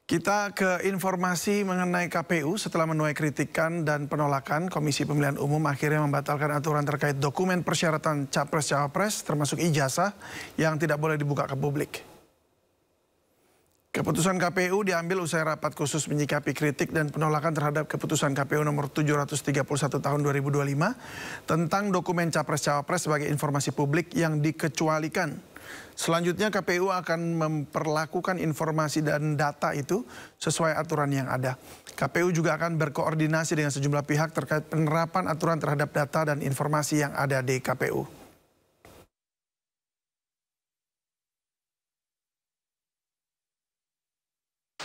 Kita ke informasi mengenai KPU. Setelah menuai kritikan dan penolakan, Komisi Pemilihan Umum akhirnya membatalkan aturan terkait dokumen persyaratan Capres-Cawapres termasuk ijazah yang tidak boleh dibuka ke publik. Keputusan KPU diambil usai rapat khusus menyikapi kritik dan penolakan terhadap keputusan KPU nomor 731 tahun 2025 tentang dokumen Capres-Cawapres sebagai informasi publik yang dikecualikan. Selanjutnya KPU akan memperlakukan informasi dan data itu sesuai aturan yang ada. KPU juga akan berkoordinasi dengan sejumlah pihak terkait penerapan aturan terhadap data dan informasi yang ada di KPU.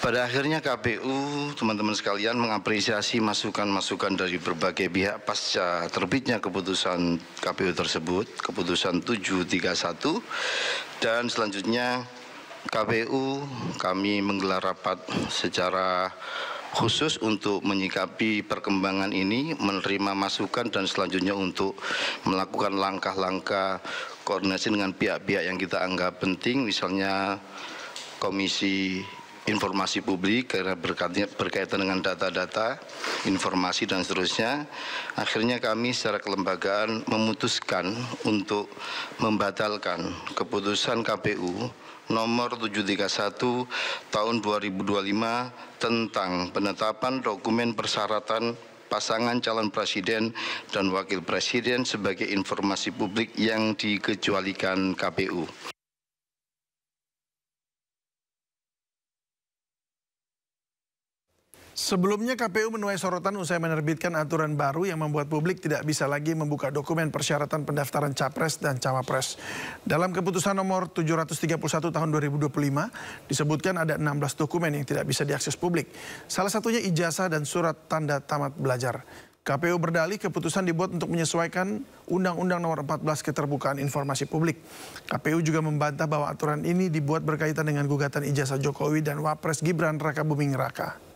Pada akhirnya KPU, teman-teman sekalian, mengapresiasi masukan-masukan dari berbagai pihak pasca terbitnya keputusan KPU tersebut, keputusan 731, dan selanjutnya kami menggelar rapat secara khusus untuk menyikapi perkembangan ini, menerima masukan dan selanjutnya untuk melakukan langkah-langkah koordinasi dengan pihak-pihak yang kita anggap penting, misalnya Komisi Informasi Publik karena berkaitan dengan data-data, informasi dan seterusnya. Akhirnya kami secara kelembagaan memutuskan untuk membatalkan keputusan KPU nomor 731 tahun 2025 tentang penetapan dokumen persyaratan pasangan calon presiden dan wakil presiden sebagai informasi publik yang dikecualikan KPU. Sebelumnya KPU menuai sorotan usai menerbitkan aturan baru yang membuat publik tidak bisa lagi membuka dokumen persyaratan pendaftaran Capres dan Cawapres. Dalam keputusan nomor 731 tahun 2025 disebutkan ada 16 dokumen yang tidak bisa diakses publik. Salah satunya ijazah dan surat tanda tamat belajar. KPU berdalih keputusan dibuat untuk menyesuaikan Undang-Undang Nomor 14 Keterbukaan Informasi Publik. KPU juga membantah bahwa aturan ini dibuat berkaitan dengan gugatan ijazah Jokowi dan Wapres Gibran Rakabuming Raka.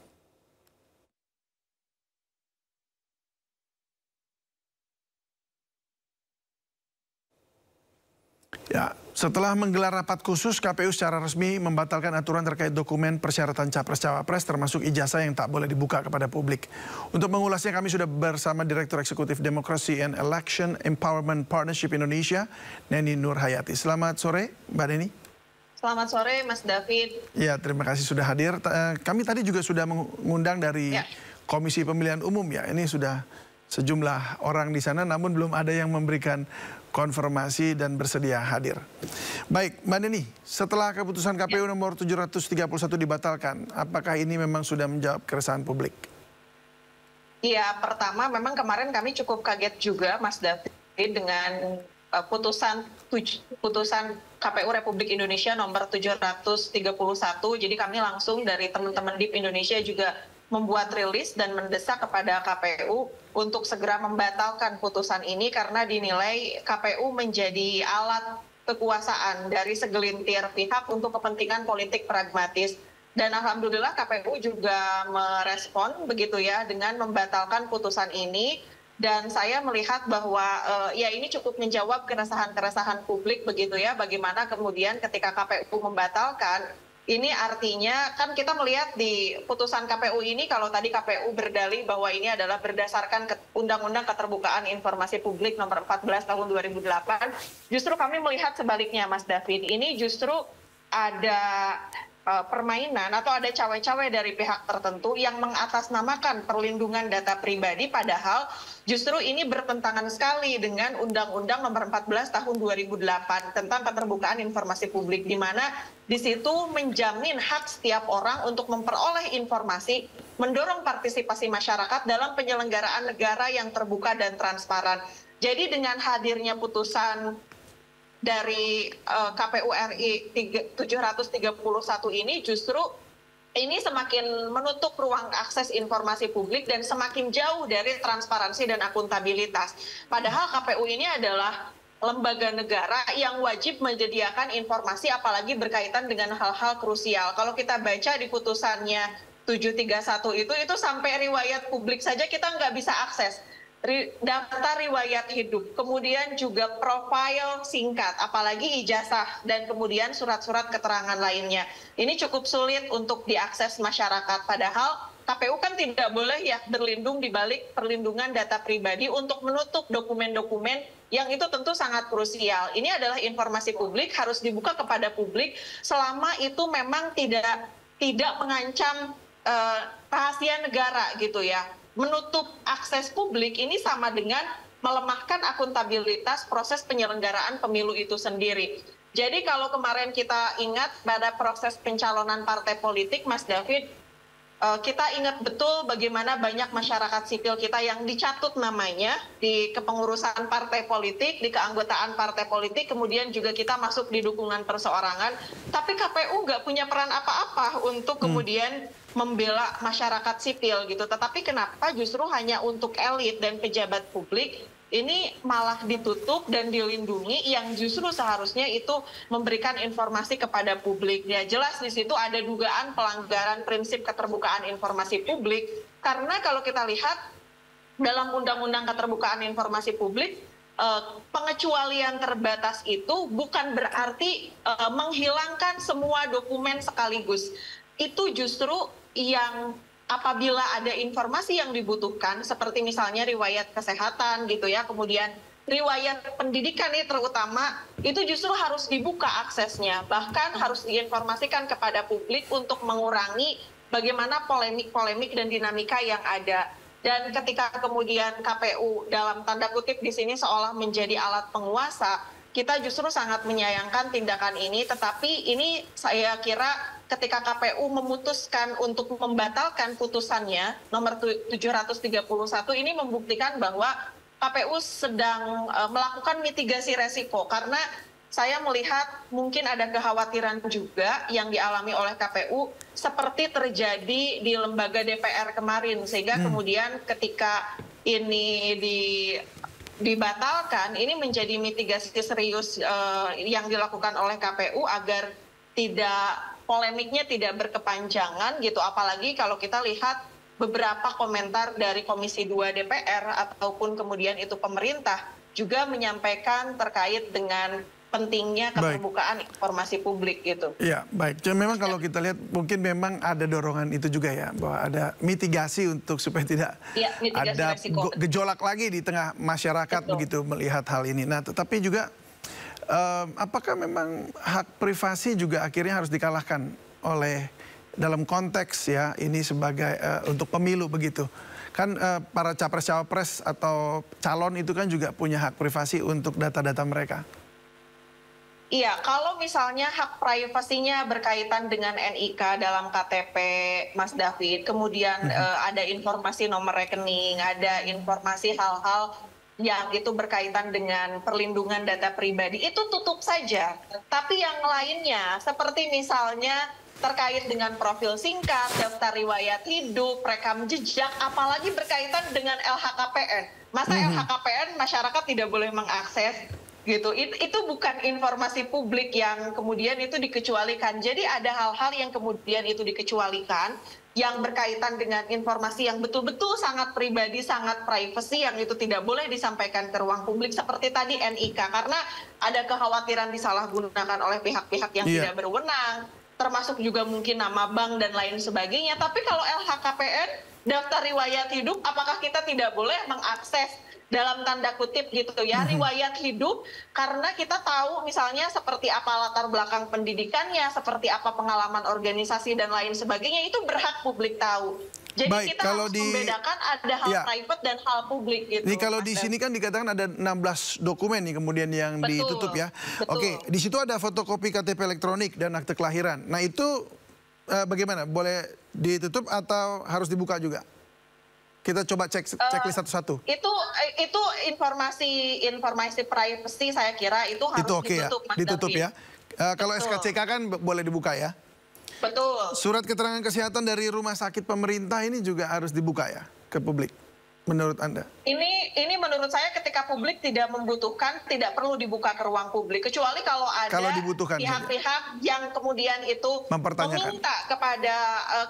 Ya, setelah menggelar rapat khusus, KPU secara resmi membatalkan aturan terkait dokumen persyaratan Capres-Cawapres termasuk ijazah yang tak boleh dibuka kepada publik. Untuk mengulasnya kami sudah bersama Direktur Eksekutif Democracy and Election Empowerment Partnership Indonesia, Neni Nurhayati. Selamat sore, Mbak Neni. Selamat sore, Mas David. Ya, terima kasih sudah hadir. Kami tadi juga sudah mengundang dari Komisi Pemilihan Umum ya. Ini sudah sejumlah orang di sana, namun belum ada yang memberikan konfirmasi dan bersedia hadir. Baik, Mbak Neni, setelah keputusan KPU nomor 731 dibatalkan, apakah ini memang sudah menjawab keresahan publik? Iya, pertama memang kemarin kami cukup kaget juga, Mas David, dengan putusan KPU Republik Indonesia nomor 731. Jadi kami langsung dari teman-teman DIP Indonesia juga membuat rilis dan mendesak kepada KPU untuk segera membatalkan putusan ini karena dinilai KPU menjadi alat kekuasaan dari segelintir pihak untuk kepentingan politik pragmatis. Dan alhamdulillah KPU juga merespon begitu ya dengan membatalkan putusan ini. Dan saya melihat bahwa ya ini cukup menjawab keresahan-keresahan publik begitu ya, bagaimana kemudian ketika KPU membatalkan, ini artinya kan kita melihat di putusan KPU ini, kalau tadi KPU berdalih bahwa ini adalah berdasarkan Undang-Undang Keterbukaan Informasi Publik nomor 14 tahun 2008, justru kami melihat sebaliknya, Mas David. Ini justru ada permainan atau ada cawe-cawe dari pihak tertentu yang mengatasnamakan perlindungan data pribadi, padahal justru ini bertentangan sekali dengan Undang-Undang Nomor 14 Tahun 2008 tentang keterbukaan informasi publik, di mana di situ menjamin hak setiap orang untuk memperoleh informasi, mendorong partisipasi masyarakat dalam penyelenggaraan negara yang terbuka dan transparan. Jadi dengan hadirnya putusan dari KPU RI 731 ini justru ini semakin menutup ruang akses informasi publik dan semakin jauh dari transparansi dan akuntabilitas. Padahal KPU ini adalah lembaga negara yang wajib menyediakan informasi apalagi berkaitan dengan hal-hal krusial. Kalau kita baca di putusannya 731 itu sampai riwayat publik saja kita nggak bisa akses. daftar riwayat hidup, kemudian juga profil singkat, apalagi ijazah, dan kemudian surat-surat keterangan lainnya. Ini cukup sulit untuk diakses masyarakat, padahal KPU kan tidak boleh ya berlindung di balik perlindungan data pribadi untuk menutup dokumen-dokumen yang itu tentu sangat krusial. Ini adalah informasi publik, harus dibuka kepada publik selama itu memang tidak mengancam rahasia negara gitu ya. Menutup akses publik ini sama dengan melemahkan akuntabilitas proses penyelenggaraan pemilu itu sendiri. Jadi kalau kemarin kita ingat pada proses pencalonan partai politik, Mas David, kita ingat betul bagaimana banyak masyarakat sipil kita yang dicatut namanya di kepengurusan partai politik, di keanggotaan partai politik, kemudian juga kita masuk di dukungan perseorangan, tapi KPU nggak punya peran apa-apa untuk kemudian membela masyarakat sipil gitu. Tetapi kenapa justru hanya untuk elit dan pejabat publik ini malah ditutup dan dilindungi, yang justru seharusnya itu memberikan informasi kepada publik. Ya jelas di situ ada dugaan pelanggaran prinsip keterbukaan informasi publik, karena kalau kita lihat dalam Undang-Undang Keterbukaan Informasi Publik, pengecualian terbatas itu bukan berarti menghilangkan semua dokumen sekaligus. Itu justru yang apabila ada informasi yang dibutuhkan, seperti misalnya riwayat kesehatan gitu ya, kemudian riwayat pendidikan ini terutama, itu justru harus dibuka aksesnya, bahkan harus diinformasikan kepada publik untuk mengurangi bagaimana polemik-polemik dan dinamika yang ada. Dan ketika kemudian KPU dalam tanda kutip di sini seolah menjadi alat penguasa, kita justru sangat menyayangkan tindakan ini, tetapi ini saya kira ketika KPU memutuskan untuk membatalkan putusannya nomor 731 ini membuktikan bahwa KPU sedang melakukan mitigasi resiko, karena saya melihat mungkin ada kekhawatiran juga yang dialami oleh KPU seperti terjadi di lembaga DPR kemarin, sehingga kemudian ketika ini dibatalkan, ini menjadi mitigasi serius yang dilakukan oleh KPU agar polemiknya tidak berkepanjangan gitu, apalagi kalau kita lihat beberapa komentar dari Komisi 2 DPR ataupun kemudian itu pemerintah juga menyampaikan terkait dengan pentingnya keterbukaan informasi publik gitu. Iya, baik. Jadi memang kalau kita lihat mungkin memang ada dorongan itu juga ya, bahwa ada mitigasi untuk supaya tidak ada gejolak lagi di tengah masyarakat begitu melihat hal ini. Nah, tetapi juga apakah memang hak privasi juga akhirnya harus dikalahkan oleh dalam konteks ya ini sebagai untuk pemilu begitu? Kan para capres-cawapres atau calon itu kan juga punya hak privasi untuk data-data mereka. Iya, kalau misalnya hak privasinya berkaitan dengan NIK dalam KTP Mas David, kemudian ada informasi nomor rekening, ada informasi hal-hal yang itu berkaitan dengan perlindungan data pribadi, itu tutup saja. Tapi yang lainnya, seperti misalnya terkait dengan profil singkat, daftar riwayat hidup, rekam jejak, apalagi berkaitan dengan LHKPN. Masa LHKPN masyarakat tidak boleh mengakses? Gitu. Itu bukan informasi publik yang kemudian itu dikecualikan. Jadi ada hal-hal yang kemudian itu dikecualikan, yang berkaitan dengan informasi yang betul-betul sangat pribadi, sangat privacy, yang itu tidak boleh disampaikan ke ruang publik, seperti tadi NIK, karena ada kekhawatiran disalahgunakan oleh pihak-pihak yang tidak berwenang, termasuk juga mungkin nama bank dan lain sebagainya. Tapi kalau LHKPN, daftar riwayat hidup, apakah kita tidak boleh mengakses dalam tanda kutip gitu ya riwayat hidup, karena kita tahu misalnya seperti apa latar belakang pendidikannya, seperti apa pengalaman organisasi dan lain sebagainya, itu berhak publik tahu. Jadi baik, kita harus membedakan ada hal private dan hal publik gitu. Ini kalau di sini kan dikatakan ada 16 dokumen nih kemudian yang ditutup ya. Oke, di situ ada fotokopi KTP elektronik dan akte kelahiran. Nah itu bagaimana? Boleh ditutup atau harus dibuka juga? Kita coba checklist satu-satu. Itu informasi privacy, saya kira itu harus ditutup, ya? Ditutup ya. Kalau SKCK kan boleh dibuka ya. Betul. Surat keterangan kesehatan dari rumah sakit pemerintah ini juga harus dibuka ya ke publik, menurut Anda? Ini menurut saya ketika publik tidak membutuhkan, tidak perlu dibuka ke ruang publik, kecuali kalau ada pihak-pihak yang kemudian itu meminta kepada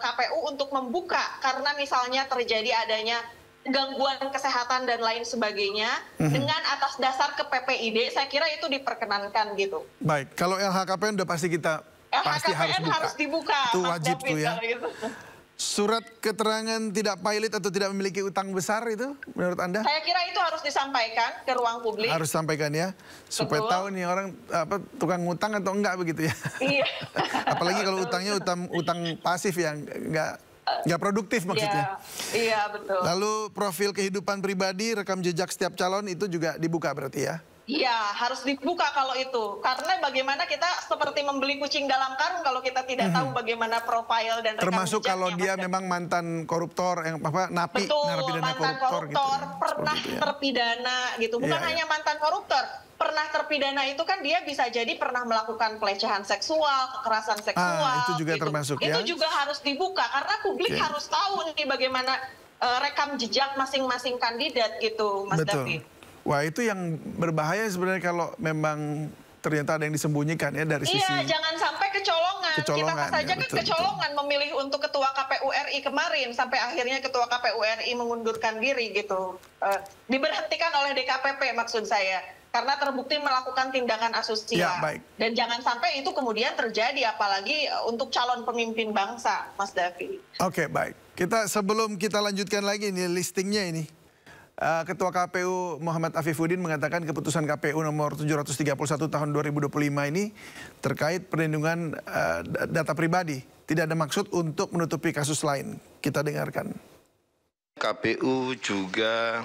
KPU untuk membuka, karena misalnya terjadi adanya gangguan kesehatan dan lain sebagainya dengan atas dasar ke PPID, saya kira itu diperkenankan gitu. Baik, kalau LHKPN udah pasti kita pasti harus dibuka. Itu wajib tuh ya. Gitu. Surat keterangan tidak pilot atau tidak memiliki utang besar itu menurut Anda? Saya kira itu harus disampaikan ke ruang publik. Harus sampaikan ya, supaya tahu nih orang tukang ngutang atau enggak begitu ya. Iya. Apalagi kalau utangnya utang pasif yang nggak produktif maksudnya. Iya, betul. Lalu profil kehidupan pribadi, rekam jejak setiap calon itu juga dibuka berarti ya? Iya, harus dibuka kalau itu. Karena bagaimana kita seperti membeli kucing dalam karung kalau kita tidak tahu bagaimana profil dan rekam termasuk jejaknya, kalau dia memang mantan koruptor, yang napi, betul, narapidana mantan koruptor gitu. pernah terpidana gitu. Bukan hanya mantan koruptor, pernah terpidana itu kan dia bisa jadi pernah melakukan pelecehan seksual, kekerasan seksual. Itu juga gitu. termasuk ya? Itu juga harus dibuka karena publik harus tahu nih bagaimana rekam jejak masing-masing kandidat gitu, Mas David. Wah, itu yang berbahaya sebenarnya kalau memang ternyata ada yang disembunyikan ya dari sisi... Iya, jangan sampai kecolongan. Kita saja kan kecolongan memilih untuk ketua KPU RI kemarin, sampai akhirnya ketua KPU RI mengundurkan diri gitu. Diberhentikan oleh DKPP maksud saya. Karena terbukti melakukan tindakan asusila. Ya, baik. Dan jangan sampai itu kemudian terjadi, apalagi untuk calon pemimpin bangsa, Mas Davi. Oke, baik. Sebelum kita lanjutkan lagi nih listingnya ini. Ketua KPU Muhammad Afifuddin mengatakan keputusan KPU nomor 731 tahun 2025 ini terkait perlindungan data pribadi. Tidak ada maksud untuk menutupi kasus lain. Kita dengarkan. KPU juga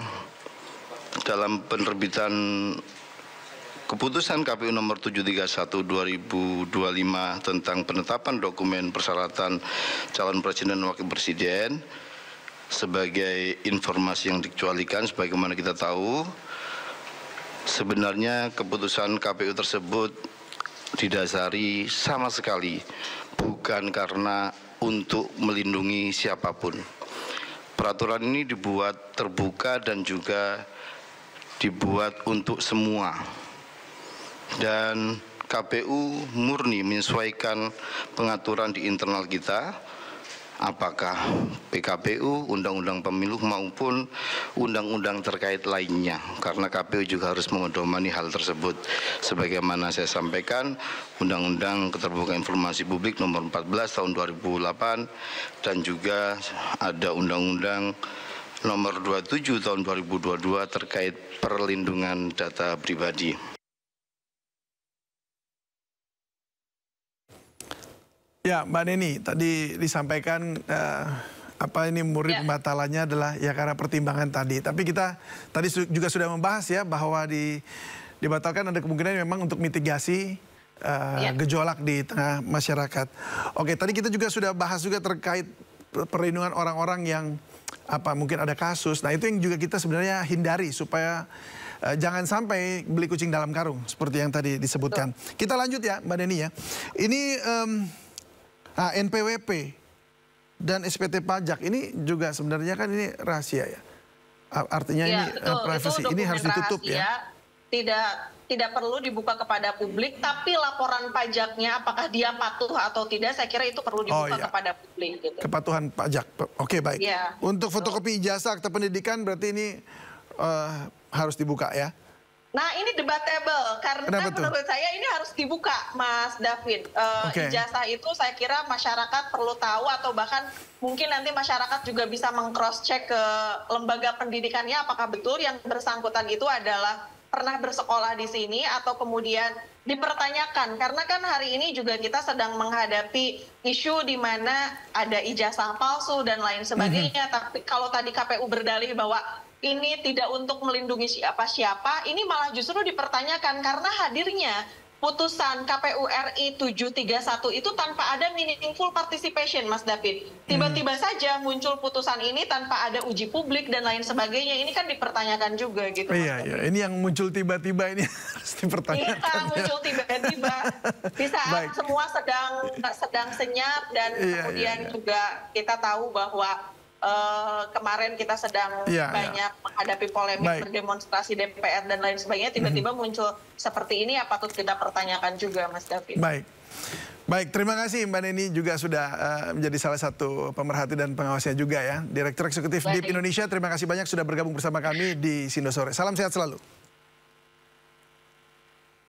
dalam penerbitan keputusan KPU nomor 731 2025 tentang penetapan dokumen persyaratan calon presiden dan wakil presiden, sebagai informasi yang dikecualikan, sebagaimana kita tahu, sebenarnya keputusan KPU tersebut didasari sama sekali bukan karena untuk melindungi siapapun. Peraturan ini dibuat terbuka dan juga dibuat untuk semua. Dan KPU murni menyesuaikan pengaturan di internal kita, apakah PKPU, Undang-Undang Pemilu maupun undang-undang terkait lainnya. Karena KPU juga harus memedomani hal tersebut. Sebagaimana saya sampaikan, Undang-Undang Keterbukaan Informasi Publik nomor 14 tahun 2008 dan juga ada Undang-Undang nomor 27 tahun 2022 terkait perlindungan data pribadi. Ya, Mbak Neni, tadi disampaikan murni pembatalannya adalah ya karena pertimbangan tadi. Tapi kita tadi juga sudah membahas ya bahwa dibatalkan ada kemungkinan memang untuk mitigasi gejolak di tengah masyarakat. Oke, tadi kita juga sudah bahas juga terkait perlindungan orang-orang yang mungkin ada kasus. Nah, itu yang juga kita sebenarnya hindari supaya jangan sampai beli kucing dalam karung seperti yang tadi disebutkan. Kita lanjut ya, Mbak Neni ya. Ini NPWP dan SPT pajak ini juga sebenarnya kan ini rahasia ya. Artinya ini privasi, ini harus ditutup ya. Tidak perlu dibuka kepada publik, tapi laporan pajaknya apakah dia patuh atau tidak, saya kira itu perlu dibuka kepada publik. Gitu. Kepatuhan pajak, oke baik. Ya, untuk fotokopi ijazah akta pendidikan berarti ini harus dibuka ya. Nah, ini debatable karena menurut saya ini harus dibuka, Mas David. Ijazah itu saya kira masyarakat perlu tahu, atau bahkan mungkin nanti masyarakat juga bisa meng-cross check ke lembaga pendidikannya apakah betul yang bersangkutan itu adalah pernah bersekolah di sini atau kemudian dipertanyakan. Karena kan hari ini juga kita sedang menghadapi isu di mana ada ijazah palsu dan lain sebagainya. Tapi kalau tadi KPU berdalih bahwa ini tidak untuk melindungi siapa-siapa, ini malah justru dipertanyakan karena hadirnya putusan KPU RI 731 itu tanpa ada meaningful participation, Mas David. Tiba-tiba saja muncul putusan ini tanpa ada uji publik dan lain sebagainya. Ini kan dipertanyakan juga gitu. Iya, iya. Ini yang muncul tiba-tiba ini harus dipertanyakan. Iya, muncul tiba-tiba. Di saat semua sedang senyap dan kemudian juga kita tahu bahwa kemarin kita sedang banyak menghadapi polemik berdemonstrasi DPR dan lain sebagainya, tiba-tiba muncul seperti ini, ya patut kita pertanyakan juga, Mas David. Baik. Baik, terima kasih Mbak Neni juga sudah menjadi salah satu pemerhati dan pengawasnya juga ya. Direktur Eksekutif DIP Indonesia, terima kasih banyak sudah bergabung bersama kami di Sindo Sore. Salam sehat selalu.